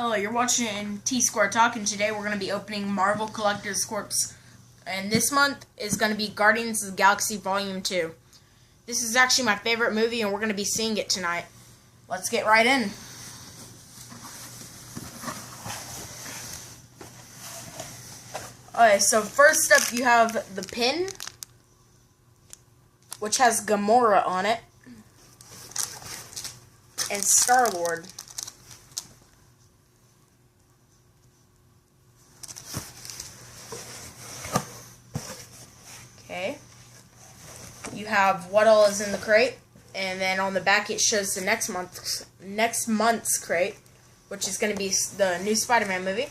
Hello, you're watching Tsquare Talk, and today we're going to be opening Marvel Collector's Corps. And this month is going to be Guardians of the Galaxy Vol.2. This is actually my favorite movie, and we're going to be seeing it tonight. Let's get right in. Alright, so first up you have the pin, which has Gamora on it, and Star-Lord. Okay, you have what all is in the crate, and then on the back it shows the next month's crate, which is going to be the new Spider-Man movie.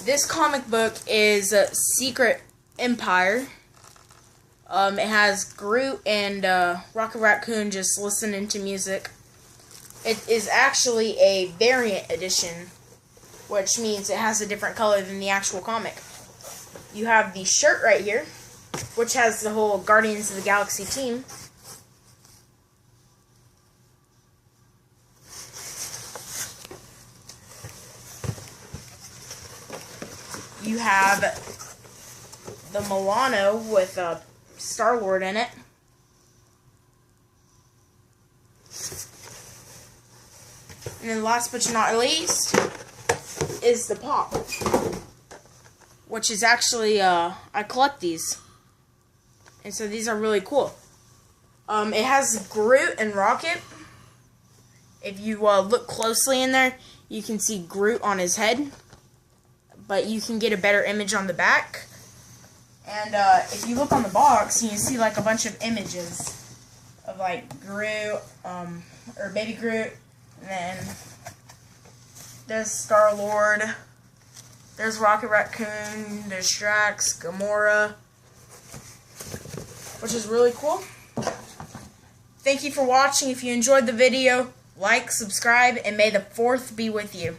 This comic book is Secret Empire. It has Groot and Rocket Raccoon just listening to music. It is actually a variant edition, which means it has a different color than the actual comic. You have the shirt right here, which has the whole Guardians of the Galaxy team. You have the Milano with Star-Lord in it. And then last but not least is the Pop, which is actually, I collect these. And so these are really cool. It has Groot and Rocket. If you look closely in there, you can see Groot on his head. But you can get a better image on the back. And if you look on the box, you can see like a bunch of images of like Groot, or Baby Groot. And then there's Star-Lord. There's Rocket Raccoon. There's Drax, Gamora, which is really cool. Thank you for watching. If you enjoyed the video, like, subscribe, and may the 4th be with you.